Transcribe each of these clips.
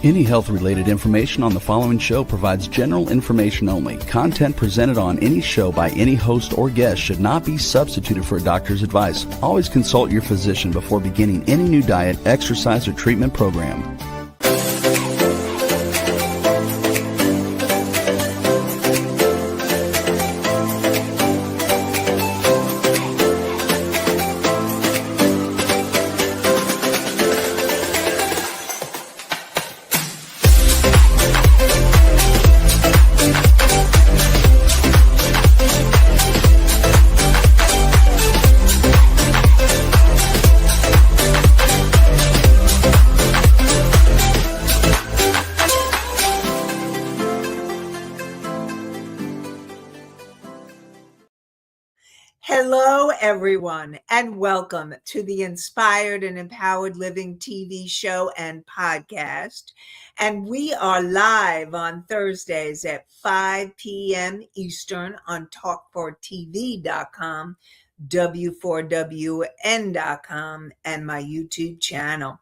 Any health-related information on the following show provides general information only. Content presented on any show by any host or guest should not be substituted for a doctor's advice. Always consult your physician before beginning any new diet, exercise, or treatment program. Hello, everyone, and welcome to the Inspired and Empowered Living TV show and podcast. And we are live on Thursdays at 5 p.m. Eastern on talk4tv.com, w4wn.com, and my YouTube channel.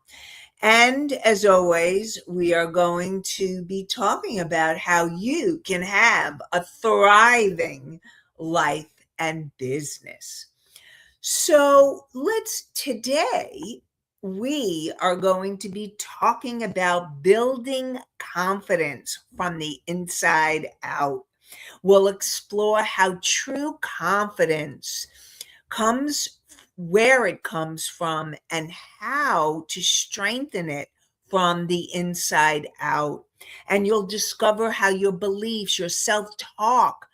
And as always, we are going to be talking about how you can have a thriving life and business. So today we are going to be talking about building confidence from the inside out. We'll explore how true confidence comes, where it comes from, and how to strengthen it from the inside out. And you'll discover how your beliefs, your self-talk,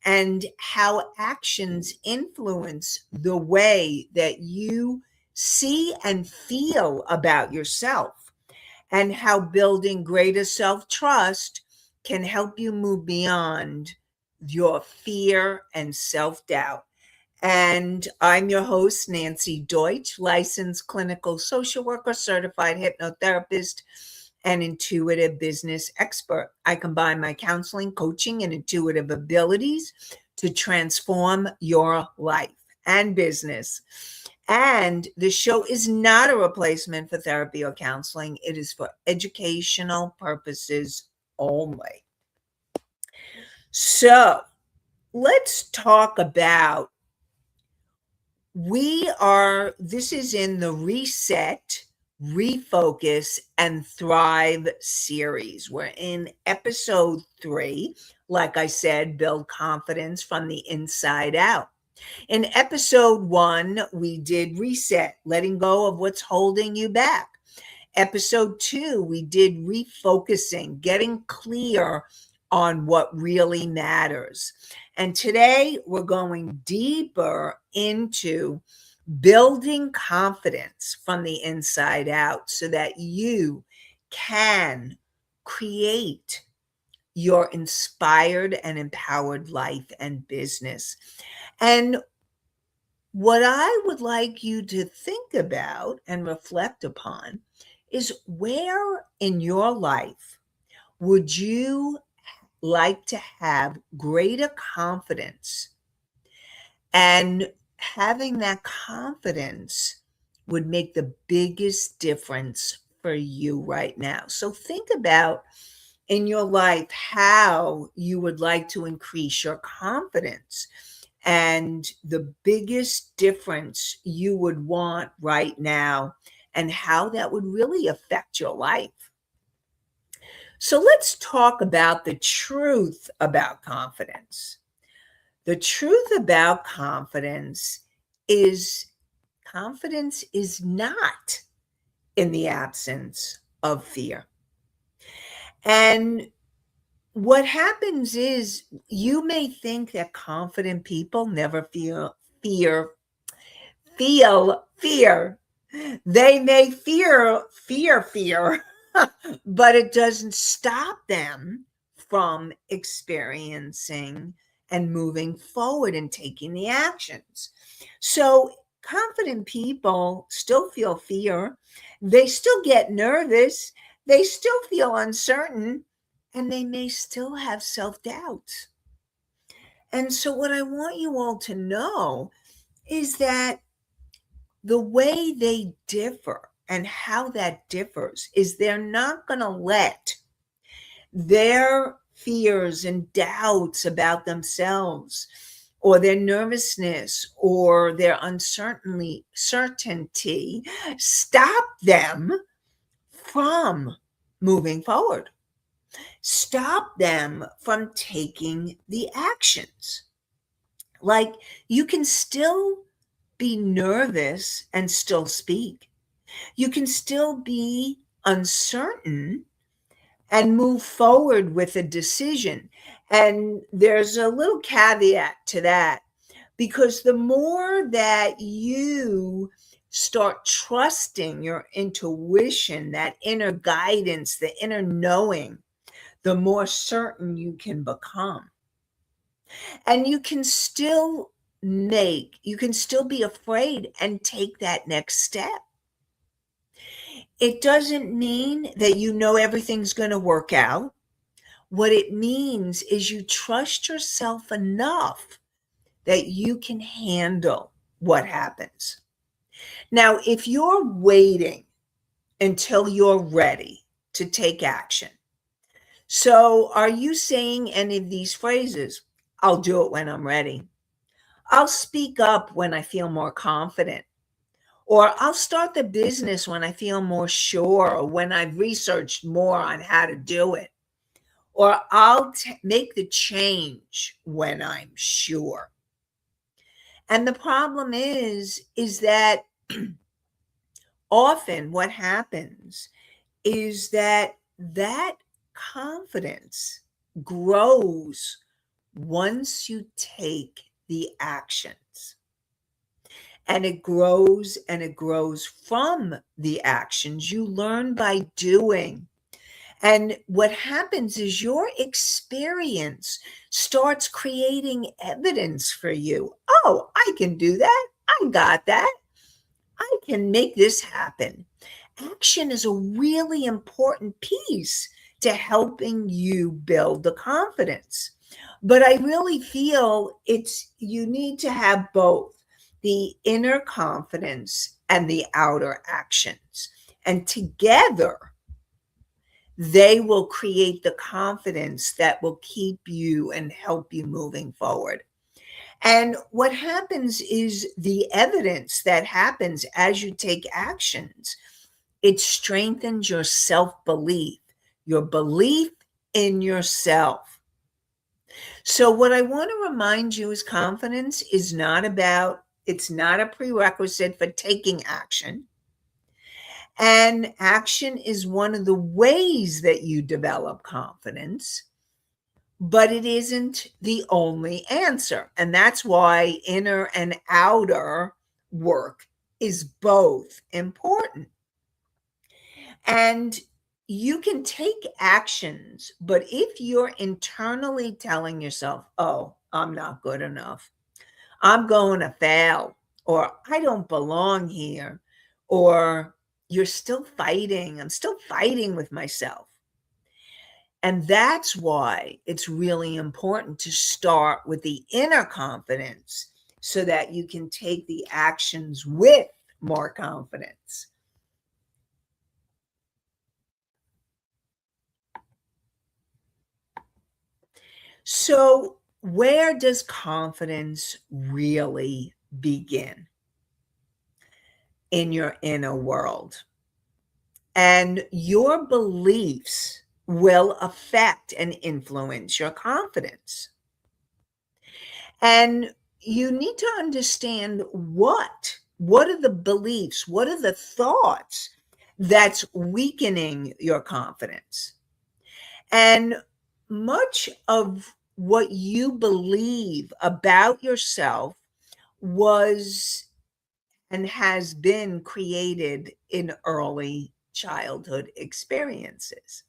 and how actions influence the way that you see and feel about yourself, and how building greater self-trust can help you move beyond your fear and self-doubt. And I'm your host, Nancy Deutsch, licensed clinical social worker, certified hypnotherapist, and intuitive business expert. I combine my counseling, coaching, and intuitive abilities to transform your life and business. And the show is not a replacement for therapy or counseling. It is for educational purposes only. So let's talk about, this is in the Reset, Refocus, and Thrive series. We're in episode 3. Like I said, build confidence from the inside out. In episode 1, we did reset, letting go of what's holding you back. Episode 2, we did refocusing, getting clear on what really matters. And today we're going deeper into building confidence from the inside out so that you can create your inspired and empowered life and business. And what I would like you to think about and reflect upon is, where in your life would you like to have greater confidence? And having that confidence would make the biggest difference for you right now. So think about in your life how you would like to increase your confidence and the biggest difference you would want right now, and how that would really affect your life. So let's talk about the truth about confidence. The truth about confidence is not in the absence of fear. And what happens is, you may think that confident people never feel fear. They may fear, but it doesn't stop them from experiencing and moving forward and taking the actions. So confident people still feel fear. They still get nervous. They still feel uncertain, and they may still have self-doubt. And so what I want you all to know is that the way they differ and how that differs is they're not going to let their fears and doubts about themselves or their nervousness or their certainty stop them from moving forward, stop them from taking the actions. Like, you can still be nervous and still speak. You can still be uncertain and move forward with a decision. And there's a little caveat to that, because the more that you start trusting your intuition, that inner guidance, the inner knowing, the more certain you can become. And you can still be afraid and take that next step. It doesn't mean that you know everything's going to work out. What it means is you trust yourself enough that you can handle what happens. Now, if you're waiting until you're ready to take action, so are you saying any of these phrases? I'll do it when I'm ready. I'll speak up when I feel more confident. Or I'll start the business when I feel more sure, or when I've researched more on how to do it. Or I'll make the change when I'm sure. And the problem is that often what happens is that confidence grows once you take the actions. And it grows from the actions. You learn by doing. And what happens is your experience starts creating evidence for you. Oh, I can do that. I got that. I can make this happen. Action is a really important piece to helping you build the confidence. But I really feel you need to have both the inner confidence and the outer actions. And together, they will create the confidence that will keep you and help you moving forward. And what happens is the evidence that happens as you take actions, it strengthens your self-belief, your belief in yourself. So what I want to remind you is confidence is it's not a prerequisite for taking action. And action is one of the ways that you develop confidence, but it isn't the only answer. And that's why inner and outer work is both important. And you can take actions, but if you're internally telling yourself, oh, I'm not good enough, I'm going to fail, or I don't belong here, or I'm still fighting with myself. And that's why it's really important to start with the inner confidence so that you can take the actions with more confidence. So, where does confidence really begin? In your inner world. And your beliefs will affect and influence your confidence. And you need to understand what are the beliefs, what are the thoughts that's weakening your confidence. And much of what you believe about yourself was and has been created in early childhood experiences.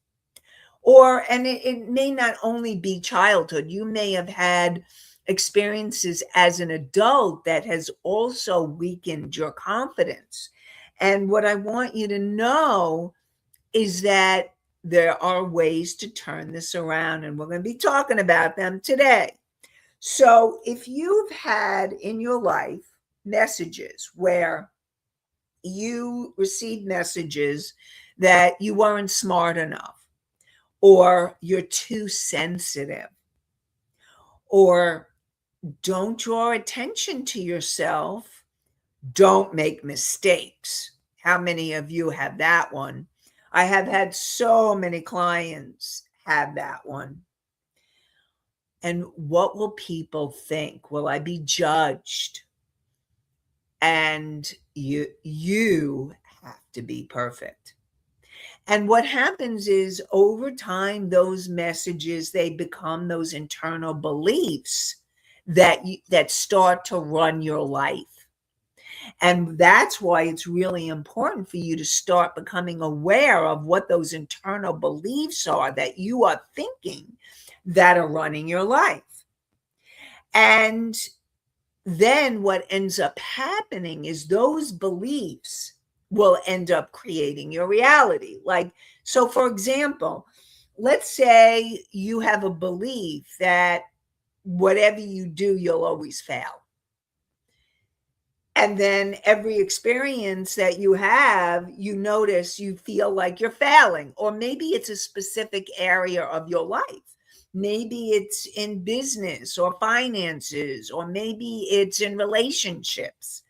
And it may not only be childhood, you may have had experiences as an adult that has also weakened your confidence. And what I want you to know is that there are ways to turn this around, and we're going to be talking about them today. So if you've had in your life messages where you received messages that you weren't smart enough, or you're too sensitive, or don't draw attention to yourself, don't make mistakes. How many of you have that one? I have had so many clients have that one. And what will people think? Will I be judged? And you have to be perfect. And what happens is over time, those messages, they become those internal beliefs that start to run your life. And that's why it's really important for you to start becoming aware of what those internal beliefs are that you are thinking that are running your life. And then what ends up happening is those beliefs will end up creating your reality. Like, so for example, let's say you have a belief that whatever you do, you'll always fail. And then every experience that you have, you notice you feel like you're failing, or maybe it's a specific area of your life. Maybe it's in business or finances, or maybe it's in relationships.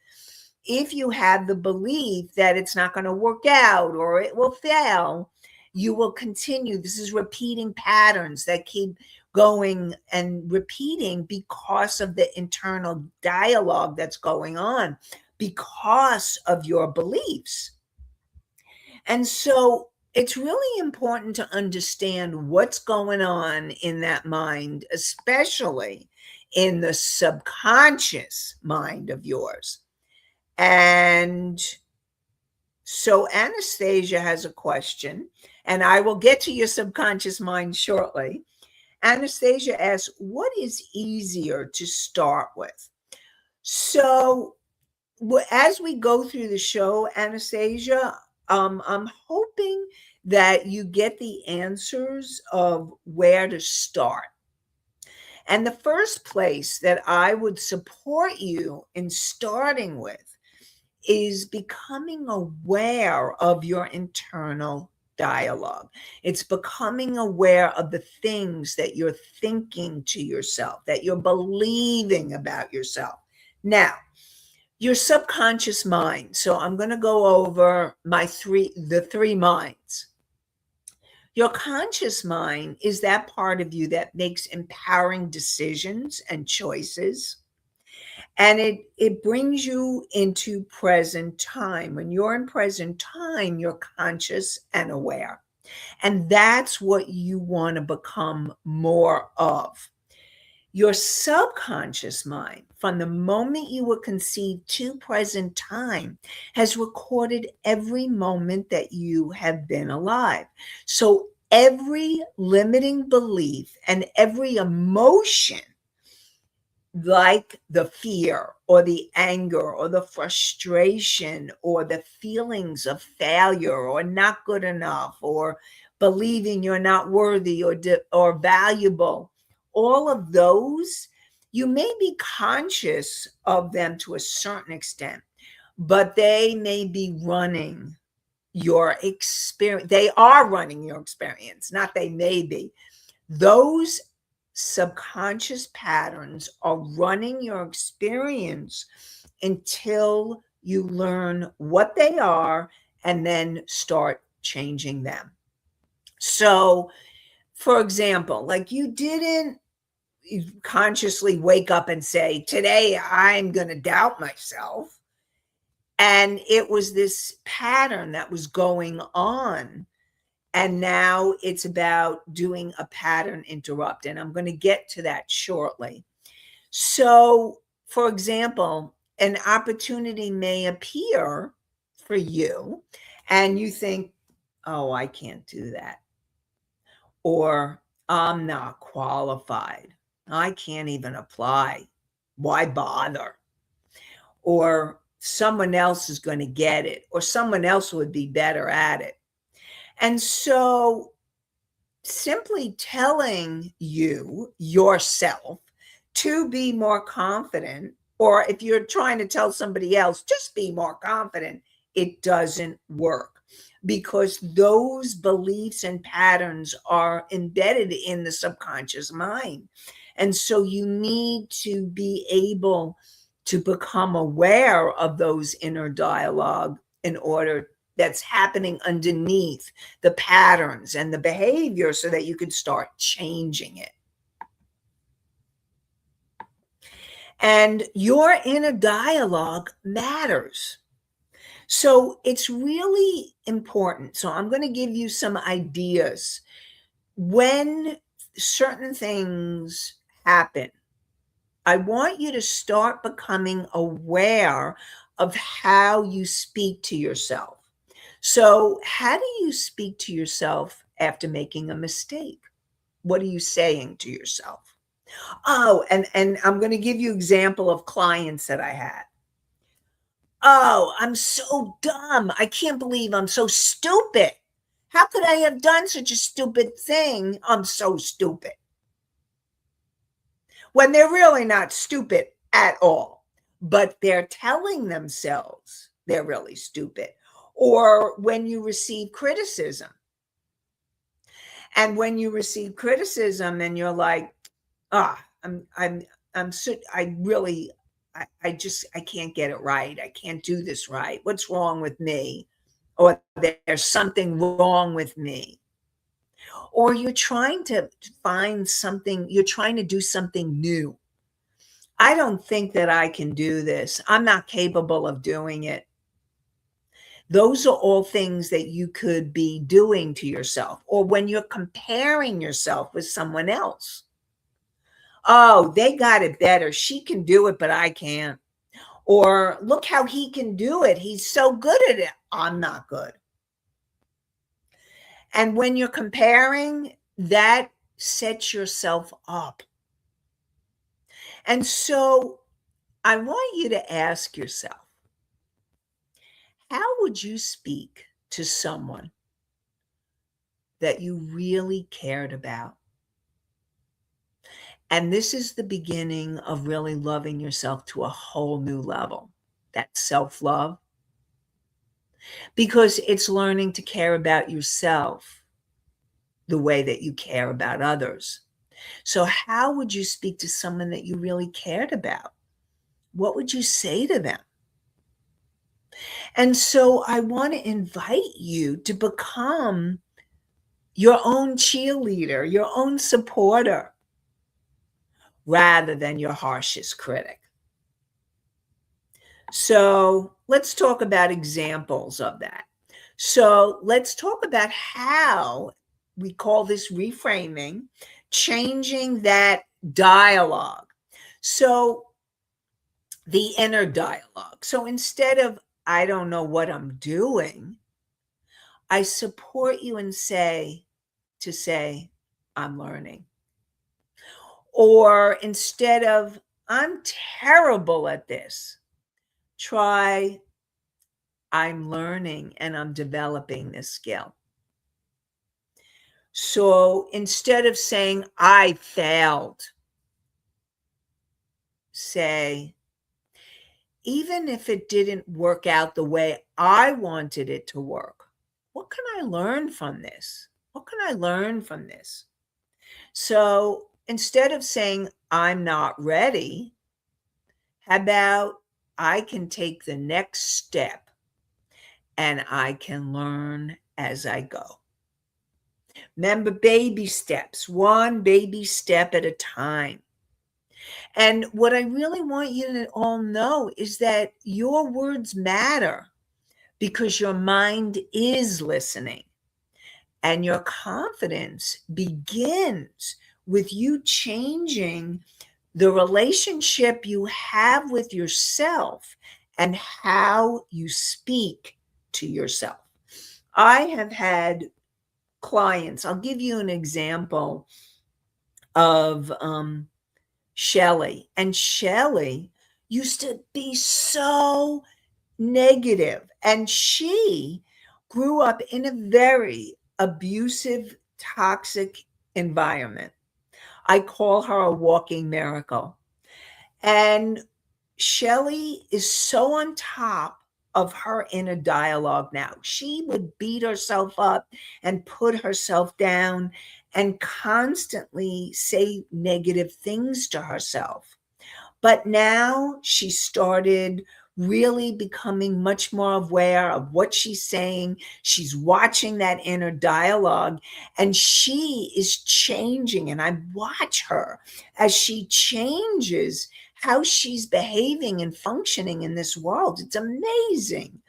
If you have the belief that it's not going to work out or it will fail, you will continue. This is repeating patterns that keep going and repeating because of the internal dialogue that's going on, because of your beliefs. And so it's really important to understand what's going on in that mind, especially in the subconscious mind of yours. And so Anastasia has a question, and I will get to your subconscious mind shortly. Anastasia asks, what is easier to start with? So as we go through the show, Anastasia, I'm hoping that you get the answers of where to start. And the first place that I would support you in starting with is becoming aware of your internal dialogue. It's becoming aware of the things that you're thinking to yourself, that you're believing about yourself. Now, your subconscious mind. So I'm going to go over the three minds. Your conscious mind is that part of you that makes empowering decisions and choices. And it brings you into present time. When you're in present time, you're conscious and aware. And that's what you want to become more of. Your subconscious mind, from the moment you were conceived to present time, has recorded every moment that you have been alive. So every limiting belief and every emotion, like the fear or the anger or the frustration or the feelings of failure or not good enough or believing you're not worthy or valuable, all of those, you may be conscious of them to a certain extent, but they may be running your experience. They are running your experience, not they may be. Those subconscious patterns are running your experience until you learn what they are and then start changing them. So, for example, like you didn't consciously wake up and say, today I'm going to doubt myself. And it was this pattern that was going on. And now it's about doing a pattern interrupt. And I'm going to get to that shortly. So, for example, an opportunity may appear for you and you think, oh, I can't do that. Or I'm not qualified. I can't even apply. Why bother? Or someone else is going to get it, or someone else would be better at it. And so simply telling yourself to be more confident, or if you're trying to tell somebody else, just be more confident, it doesn't work because those beliefs and patterns are embedded in the subconscious mind. And so you need to be able to become aware of those inner dialogue in order that's happening underneath the patterns and the behavior so that you could start changing it. And your inner dialogue matters. So it's really important. So I'm going to give you some ideas. When certain things happen, I want you to start becoming aware of how you speak to yourself. So, how do you speak to yourself after making a mistake? What are you saying to yourself? Oh, and I'm going to give you example of clients that I had. Oh, I'm so dumb. I can't believe I'm so stupid. How could I have done such a stupid thing? I'm so stupid. When they're really not stupid at all, but they're telling themselves they're really stupid. Or when you receive criticism. And when you receive criticism and you're like, ah, I'm so, I really, I can't get it right. I can't do this right. What's wrong with me? Or there's something wrong with me. Or you're trying to find something, you're trying to do something new. I don't think that I can do this. I'm not capable of doing it. Those are all things that you could be doing to yourself. Or when you're comparing yourself with someone else. Oh, they got it better. She can do it, but I can't. Or look how he can do it. He's so good at it. I'm not good. And when you're comparing, that sets yourself up. And so I want you to ask yourself, how would you speak to someone that you really cared about? And this is the beginning of really loving yourself to a whole new level. That's self-love. Because it's learning to care about yourself the way that you care about others. So how would you speak to someone that you really cared about? What would you say to them? And so I want to invite you to become your own cheerleader, your own supporter, rather than your harshest critic. So let's talk about examples of that. So let's talk about how we call this reframing, changing that dialogue. So the inner dialogue. So instead of, I don't know what I'm doing, I support you and say, I'm learning. Or instead of, I'm terrible at this, try, I'm learning and I'm developing this skill. So instead of saying, I failed, say, even if it didn't work out the way I wanted it to work, what can I learn from this? What can I learn from this? So instead of saying, I'm not ready, how about I can take the next step and I can learn as I go. Remember, baby steps, one baby step at a time. And what I really want you to all know is that your words matter because your mind is listening. And your confidence begins with you changing the relationship you have with yourself and how you speak to yourself. I have had clients, I'll give you an example of Shelley. And Shelley used to be so negative, and she grew up in a very abusive, toxic environment. I call her a walking miracle. And Shelley is so on top of her inner dialogue now. She would beat herself up and put herself down and constantly say negative things to herself. But now she started really becoming much more aware of what she's saying. She's watching that inner dialogue and she is changing. And I watch her as she changes how she's behaving and functioning in this world. It's amazing.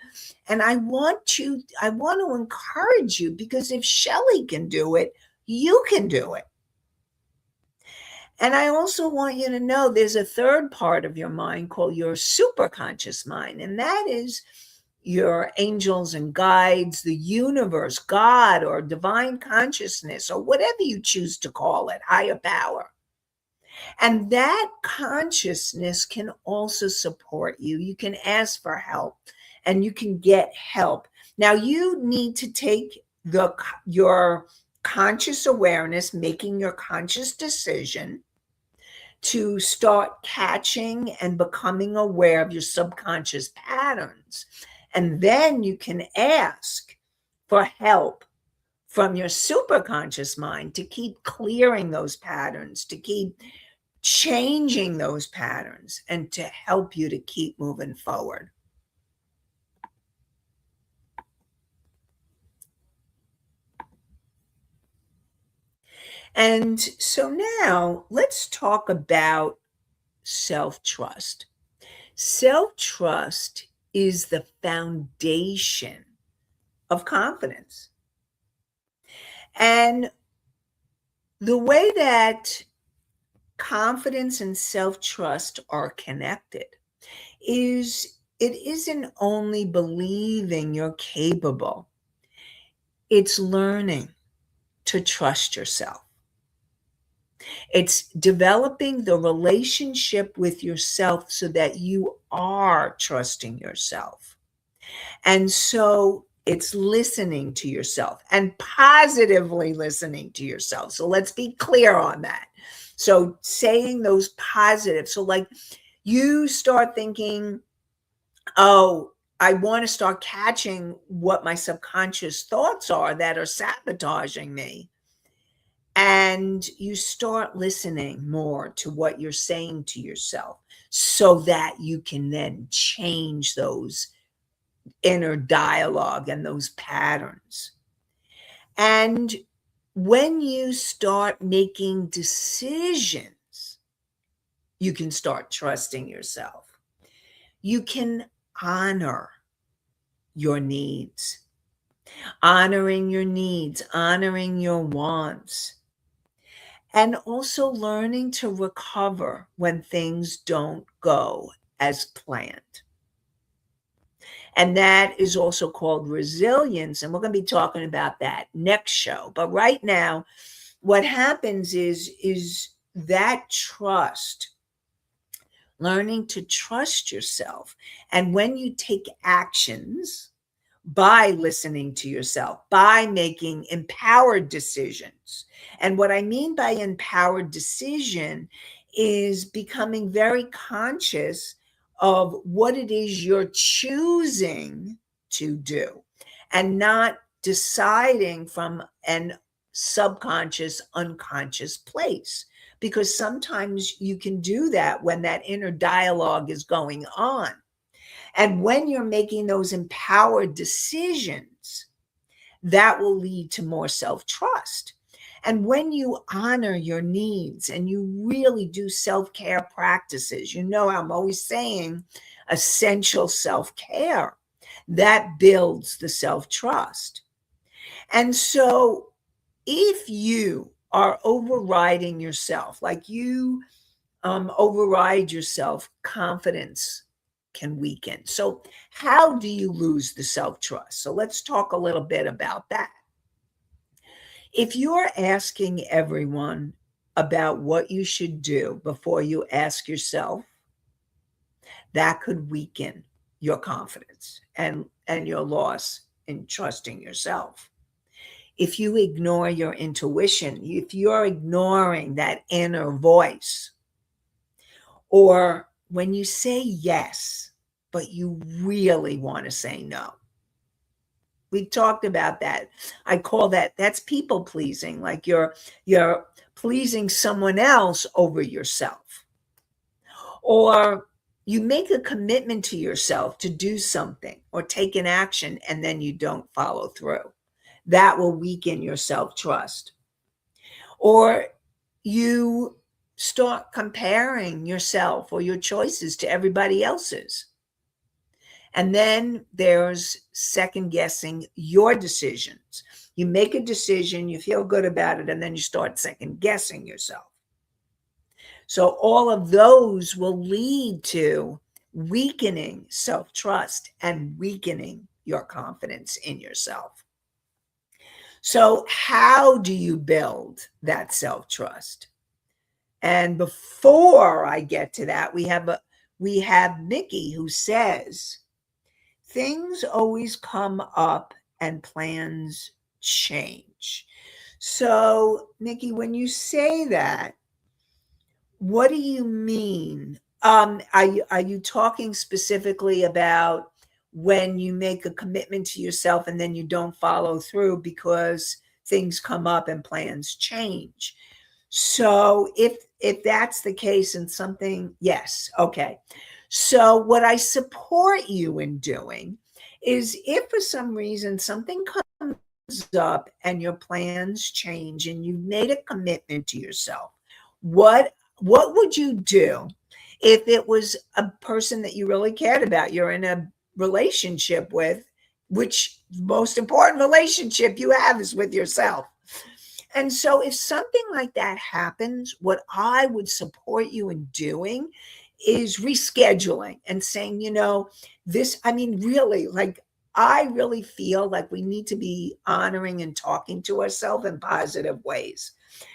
And I want to encourage you, because if Shelley can do it, you can do it. And I also want you to know there's a third part of your mind called your superconscious mind. And that is your angels and guides, the universe, God, or divine consciousness, or whatever you choose to call it, higher power. And that consciousness can also support you. You can ask for help and you can get help. Now, you need to take your conscious awareness, making your conscious decision to start catching and becoming aware of your subconscious patterns. And then you can ask for help from your superconscious mind to keep clearing those patterns, to keep changing those patterns, and to help you to keep moving forward. And so now let's talk about self-trust. Self-trust is the foundation of confidence. And the way that confidence and self-trust are connected is it isn't only believing you're capable, it's learning to trust yourself. It's developing the relationship with yourself so that you are trusting yourself. And so it's listening to yourself and positively listening to yourself. So let's be clear on that. So saying those positive. So like you start thinking, oh, I want to start catching what my subconscious thoughts are that are sabotaging me. And you start listening more to what you're saying to yourself so that you can then change those inner dialogue and those patterns. And when you start making decisions, you can start trusting yourself. You can honor your needs, honoring your needs, honoring your wants, and also learning to recover when things don't go as planned. And that is also called resilience. And we're going to be talking about that next show. But right now, what happens is that trust, learning to trust yourself. And when you take actions by listening to yourself, by making empowered decisions. And what I mean by empowered decision is becoming very conscious of what it is you're choosing to do and not deciding from an subconscious, unconscious place. Because sometimes you can do that when that inner dialogue is going on. And when you're making those empowered decisions, that will lead to more self-trust. And when you honor your needs and you really do self-care practices, you know, I'm always saying essential self-care, that builds the self-trust. And so if you are overriding yourself, like you override yourself, confidence can weaken. So how do you lose the self-trust? So let's talk a little bit about that. If you're asking everyone about what you should do before you ask yourself, that could weaken your confidence and your loss in trusting yourself. If you ignore your intuition, if you're ignoring that inner voice, or when you say yes but you really want to say no. We talked about that. I call that's people pleasing, like you're pleasing someone else over yourself. Or you make a commitment to yourself to do something or take an action and then you don't follow through. That will weaken your self-trust. Or you start comparing yourself or your choices to everybody else's. And then there's second guessing your decisions. You make a decision, you feel good about it, and then you start second guessing yourself. So all of those will lead to weakening self-trust and weakening your confidence in yourself. So how do you build that self-trust? And before I get to that, we have Mickey who says, things always come up and plans change. So, Mickey, when you say that, what do you mean? Are you talking specifically about when you make a commitment to yourself and then you don't follow through because things come up and plans change? So if that's the case and something, yes, okay. So what I support you in doing is if for some reason something comes up and your plans change and you've made a commitment to yourself, what would you do if it was a person that you really cared about, you're in a relationship with, which most important relationship you have is with yourself? And so if something like that happens, what I would support you in doing is rescheduling and saying, really, like, I really feel like we need to be honoring and talking to ourselves in positive ways.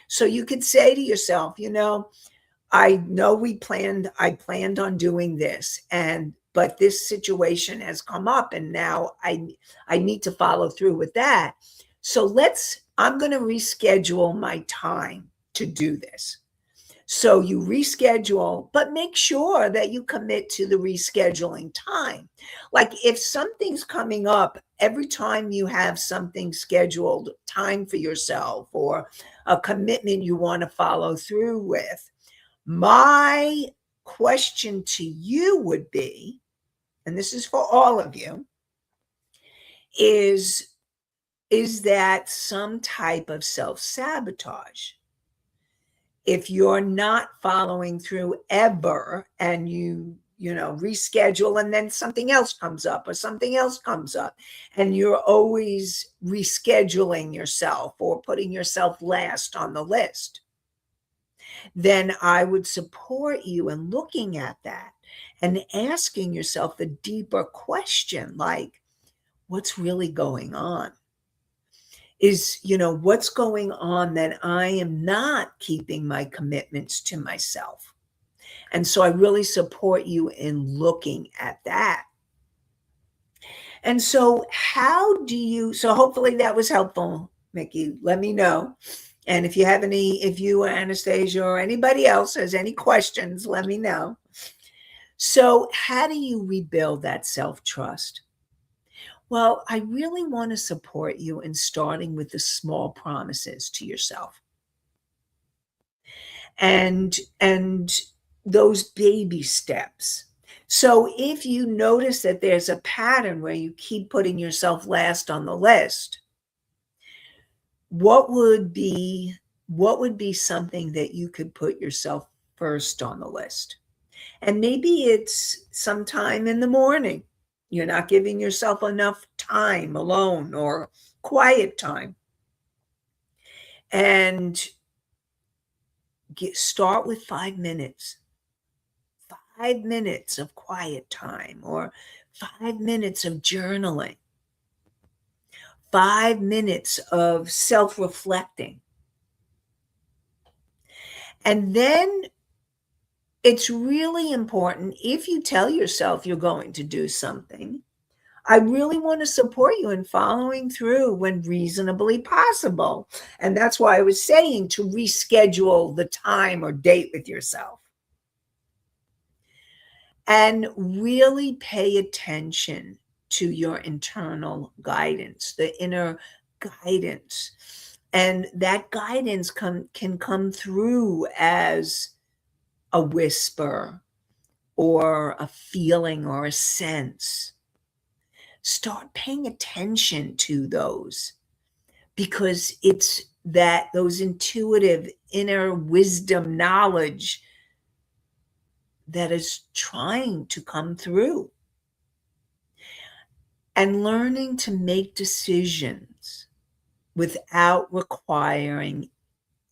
So you could say to yourself, I know I planned on doing this, but this situation has come up and now I need to follow through with that. So I'm going to reschedule my time to do this. So you reschedule, but make sure that you commit to the rescheduling time. Like if something's coming up, every time you have something scheduled, time for yourself or a commitment you want to follow through with, my question to you would be, and this is for all of you, is that some type of self-sabotage? If you're not following through ever and you reschedule and then something else comes up or something else comes up and you're always rescheduling yourself or putting yourself last on the list, then I would support you in looking at that and asking yourself the deeper question, like, what's really going on? What's going on that I am not keeping my commitments to myself? And so I really support you in looking at that. And so so hopefully that was helpful, Mickey. Let me know. And if you or Anastasia or anybody else has any questions, let me know. So how do you rebuild that self-trust? Well, I really want to support you in starting with the small promises to yourself. And those baby steps. So if you notice that there's a pattern where you keep putting yourself last on the list, what would be something that you could put yourself first on the list? And maybe it's sometime in the morning. You're not giving yourself enough time alone or quiet time. And start with 5 minutes. 5 minutes of quiet time or 5 minutes of journaling. 5 minutes of self-reflecting. And then it's really important, if you tell yourself you're going to do something, I really want to support you in following through when reasonably possible. And that's why I was saying to reschedule the time or date with yourself. and really pay attention to your internal guidance, the inner guidance. And that guidance can come through as a whisper or a feeling or a sense. Start paying attention to those, because it's that those intuitive inner wisdom knowledge that is trying to come through. And learning to make decisions without requiring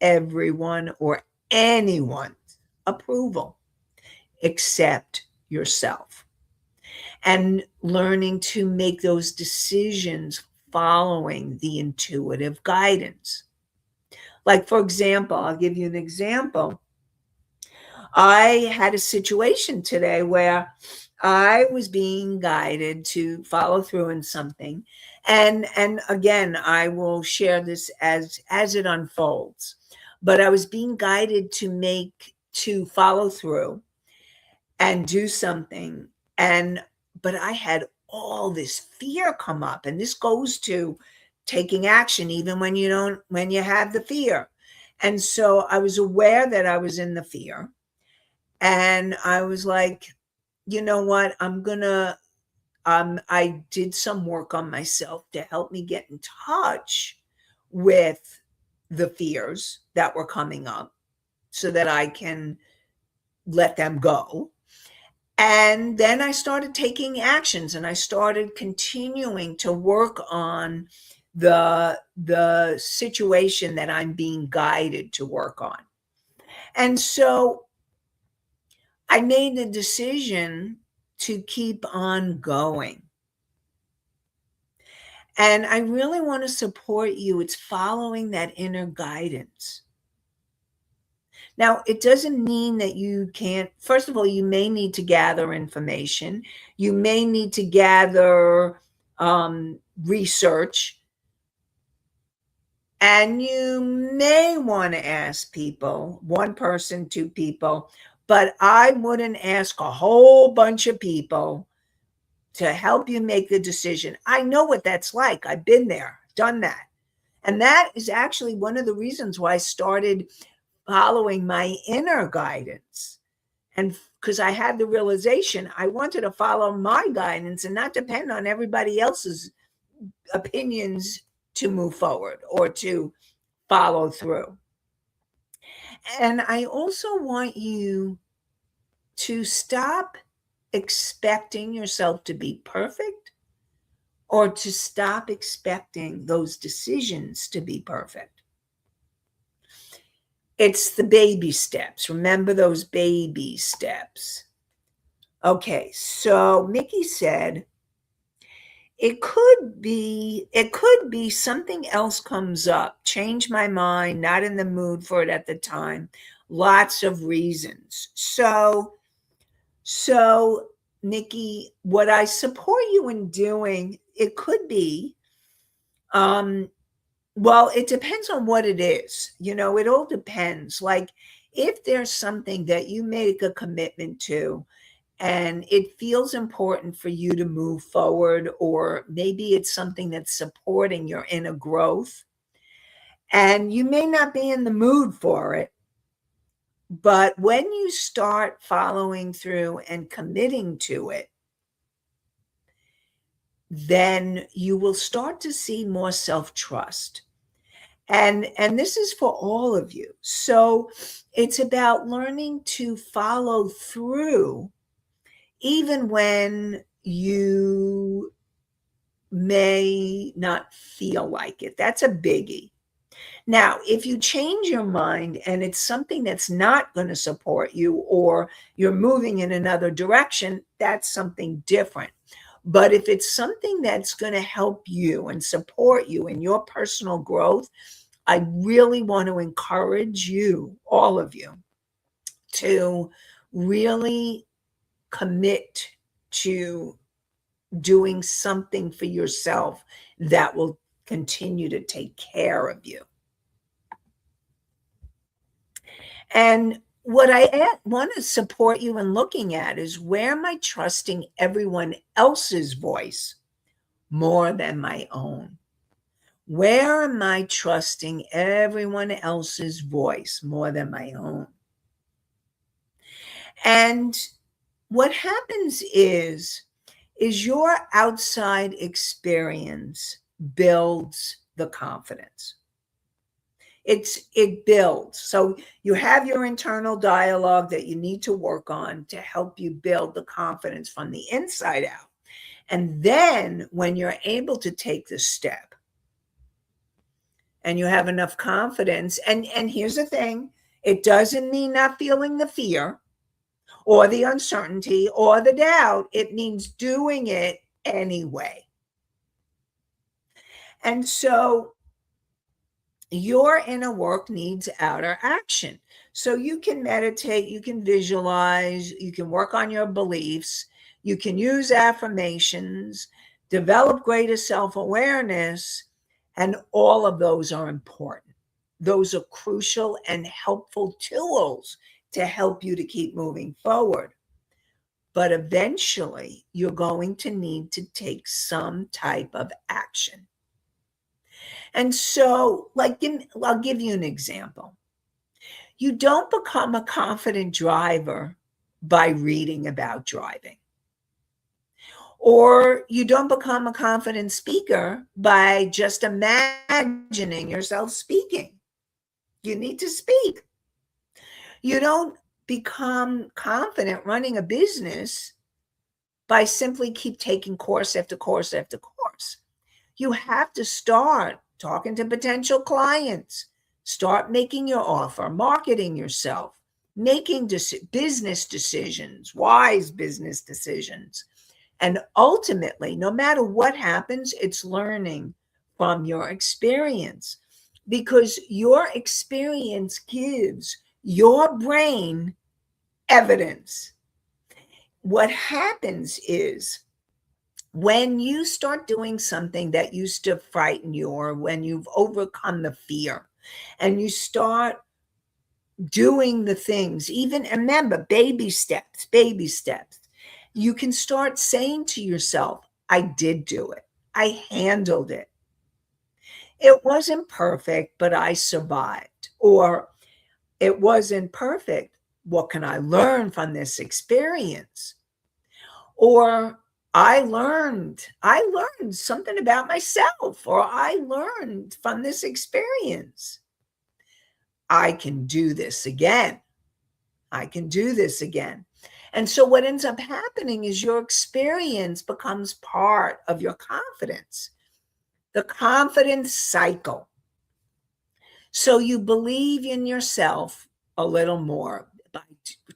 everyone or anyone's approval except yourself. And learning to make those decisions following the intuitive guidance. Like, for example, I'll give you an example. I had a situation today where I was being guided to follow through in something. And again, I will share this as it unfolds. But I was being guided to follow through and do something. But I had all this fear come up. And this goes to taking action even when you have the fear. And so I was aware that I was in the fear. And I was like, you know what? I did some work on myself to help me get in touch with the fears that were coming up so that I can let them go. And then I started taking actions, and I started continuing to work on the situation that I'm being guided to work on. And so I made the decision to keep on going. And I really want to support you. It's following that inner guidance. Now, it doesn't mean that you can't. First of all, you may need to gather information. You may need to gather research. And you may want to ask people, one person, two people, but I wouldn't ask a whole bunch of people to help you make the decision. I know what that's like. I've been there, done that. And that is actually one of the reasons why I started following my inner guidance. And because I had the realization I wanted to follow my guidance and not depend on everybody else's opinions to move forward or to follow through. And I also want you to stop expecting yourself to be perfect, or to stop expecting those decisions to be perfect. It's the baby steps. Remember those baby steps. Okay, so Mickey said, it could be something else comes up, change my mind, not in the mood for it at the time. Lots of reasons. So Nikki, what I support you in doing, it could be, well, it depends on what it is. It all depends. Like, if there's something that you make a commitment to and it feels important for you to move forward, or maybe it's something that's supporting your inner growth, and you may not be in the mood for it, but when you start following through and committing to it, then you will start to see more self-trust. And this is for all of you. So it's about learning to follow through even when you may not feel like it. That's a biggie. Now, if you change your mind and it's something that's not going to support you, or you're moving in another direction, that's something different. But if it's something that's going to help you and support you in your personal growth, I really want to encourage you, all of you, to really commit to doing something for yourself that will continue to take care of you. And what I want to support you in looking at is, where am I trusting everyone else's voice more than my own? Where am I trusting everyone else's voice more than my own? And what happens is your outside experience builds the confidence. It builds. So you have your internal dialogue that you need to work on to help you build the confidence from the inside out. And then when you're able to take the step and you have enough confidence, and here's the thing, it doesn't mean not feeling the fear or the uncertainty or the doubt. It means doing it anyway. And so your inner work needs outer action. So you can meditate, you can visualize, you can work on your beliefs, you can use affirmations, develop greater self-awareness, and all of those are important. Those are crucial and helpful tools to help you to keep moving forward. But eventually, you're going to need to take some type of action. And so, I'll give you an example. You don't become a confident driver by reading about driving, or you don't become a confident speaker by just imagining yourself speaking. You need to speak. You don't become confident running a business by simply keep taking course after course after course. You have to start talking to potential clients, start making your offer, marketing yourself, making business decisions, wise business decisions. And ultimately, no matter what happens, it's learning from your experience, because your experience gives your brain evidence. What happens is, when you start doing something that used to frighten you, or when you've overcome the fear and you start doing the things, even remember, baby steps, you can start saying to yourself, I did do it. I handled it. It wasn't perfect, but I survived. Or it wasn't perfect. What can I learn from this experience? Or I learned something about myself, or I learned from this experience. I can do this again. I can do this again. And so what ends up happening is your experience becomes part of your confidence, the confidence cycle. So you believe in yourself a little more by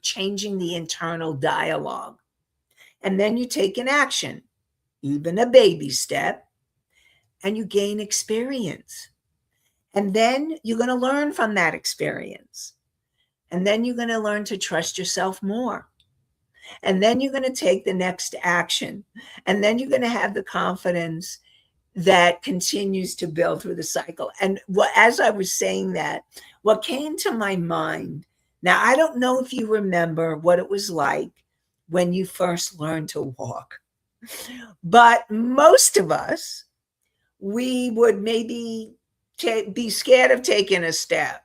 changing the internal dialogue. And then you take an action, even a baby step, and you gain experience. And then you're going to learn from that experience. And then you're going to learn to trust yourself more. And then you're going to take the next action. And then you're going to have the confidence that continues to build through the cycle. And as I was saying that, what came to my mind, now I don't know if you remember what it was like when you first learned to walk, but most of us, we would maybe be scared of taking a step.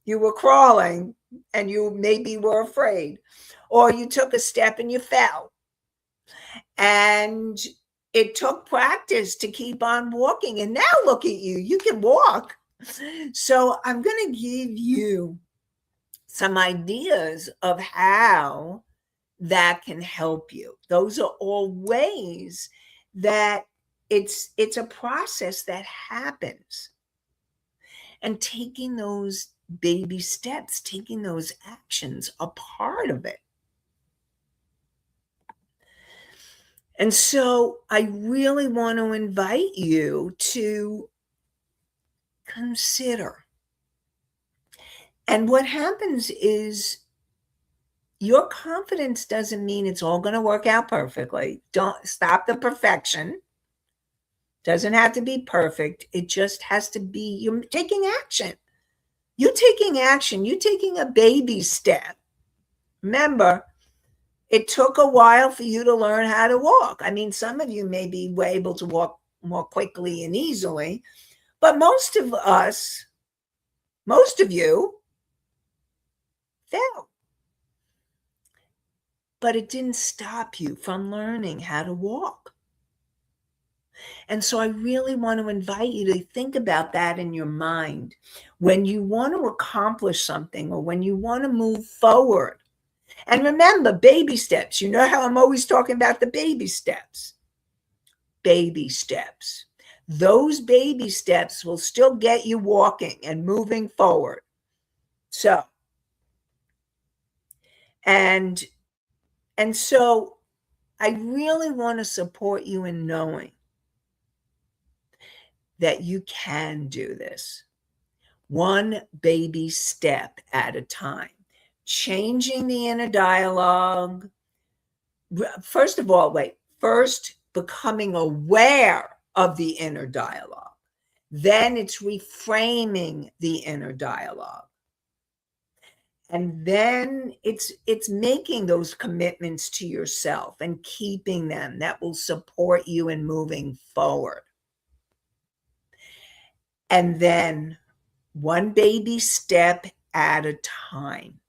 You were crawling and you maybe were afraid, or you took a step and you fell. And it took practice to keep on walking. And now look at you, you can walk. So I'm going to give you some ideas of how that can help you. Those are all ways that it's a process that happens. And taking those baby steps, taking those actions, are part of it. And so I really want to invite you to consider. And what happens is, your confidence doesn't mean it's all going to work out perfectly. Don't stop the perfection. Doesn't have to be perfect. It just has to be you taking action. You taking action, you taking a baby step Remember, it took a while for you to learn how to walk. I mean, some of you maybe were able to walk more quickly and easily, but most of us, most of you, fell. But it didn't stop you from learning how to walk. And so I really want to invite you to think about that in your mind. When you want to accomplish something or when you want to move forward, and remember, baby steps. You know how I'm always talking about the baby steps. Baby steps. Those baby steps will still get you walking and moving forward. So, and so I really want to support you in knowing that you can do this. One baby step at a time. Changing the inner dialogue. First of all, first becoming aware of the inner dialogue. Then it's reframing the inner dialogue. And then it's making those commitments to yourself and keeping them that will support you in moving forward. And then one baby step at a time,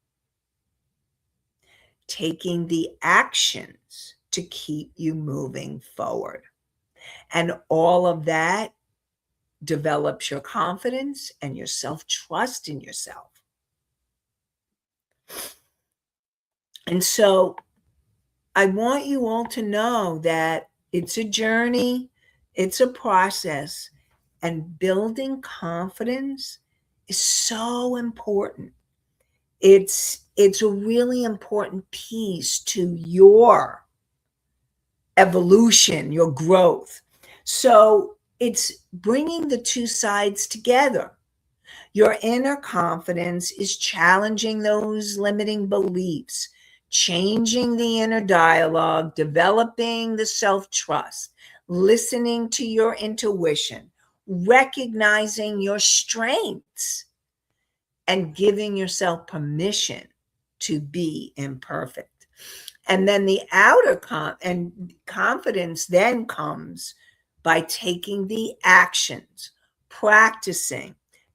taking the actions to keep you moving forward. And all of that develops your confidence and your self-trust in yourself. And so I want you all to know that it's a journey, it's a process, and building confidence is so important. It's a really important piece to your evolution, your growth. So it's bringing the two sides together. Your inner confidence is challenging those limiting beliefs, changing the inner dialogue, developing the self-trust, listening to your intuition, recognizing your strengths, and giving yourself permission to be imperfect. And then the outer confidence then comes by taking the actions, practicing,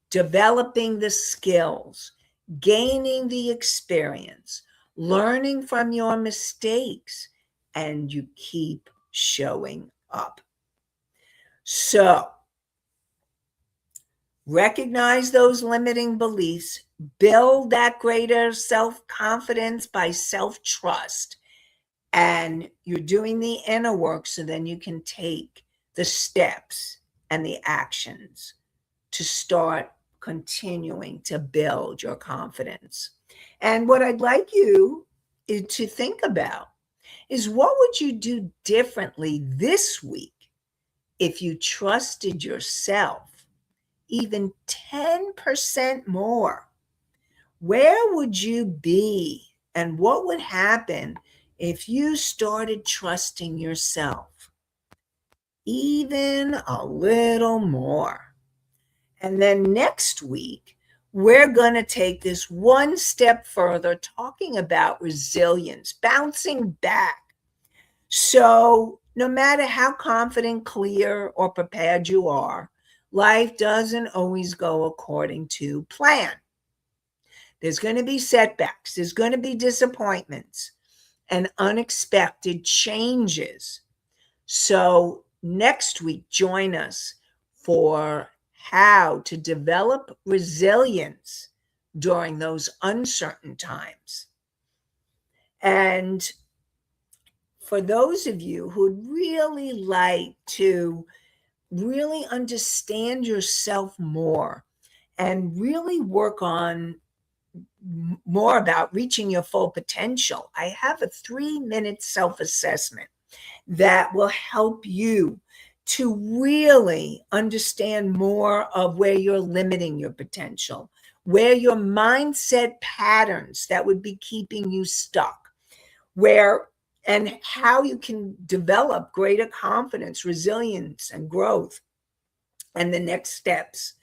developing the skills, gaining the experience, learning from your mistakes, and you keep showing up. So, recognize those limiting beliefs, build that greater self-confidence by self-trust, and you're doing the inner work so then you can take the steps and the actions to start continuing to build your confidence. And what I'd like you to think about is, what would you do differently this week if you trusted yourself even 10% more? Where would you be? And what would happen if you started trusting yourself even a little more? And then next week, we're going to take this one step further, talking about resilience, bouncing back. So no matter how confident, clear, or prepared you are, life doesn't always go according to plan. There's going to be setbacks. There's going to be disappointments and unexpected changes. So next week, join us for how to develop resilience during those uncertain times. And for those of you who'd really like to really understand yourself more and really work on more about reaching your full potential, I have a 3-minute self-assessment that will help you to really understand more of where you're limiting your potential, where your mindset patterns that would be keeping you stuck, where and how you can develop greater confidence, resilience, and growth, and the next steps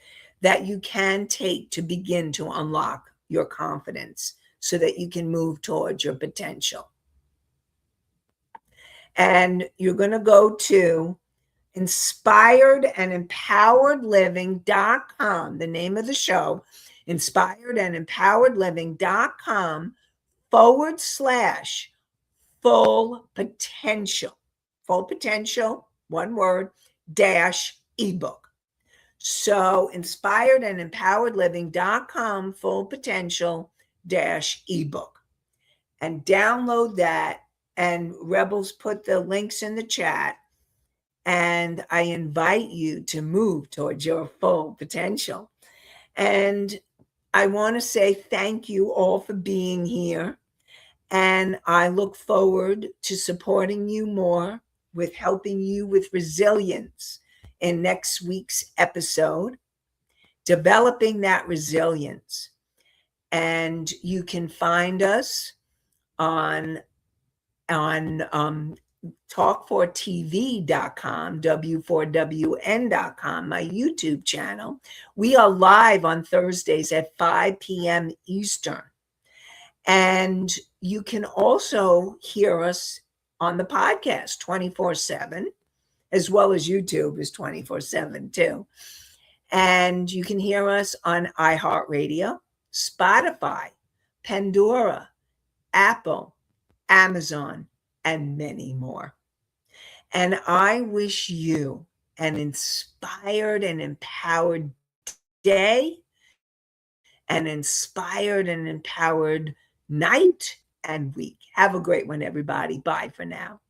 that you can take to begin to unlock your confidence so that you can move towards your potential. And you're going to go to inspiredandempoweredliving.com, the name of the show, inspiredandempoweredliving.com/full potential, one word, dash ebook. So inspiredandempoweredliving.com full potential dash ebook, and download that. And Rebels put the links in the chat, and I invite you to move towards your full potential. And I want to say thank you all for being here. And I look forward to supporting you more with helping you with resilience in next week's episode, developing that resilience. And you can find us on talk4tv.com, w4wn.com, my YouTube channel. We are live on Thursdays at 5 p.m. Eastern. And you can also hear us on the podcast 24/7, as well as YouTube is 24/7 too. And you can hear us on iHeartRadio, Spotify, Pandora, Apple, Amazon, and many more. And I wish you an inspired and empowered day, an inspired and empowered night and week. Have a great one, everybody. Bye for now.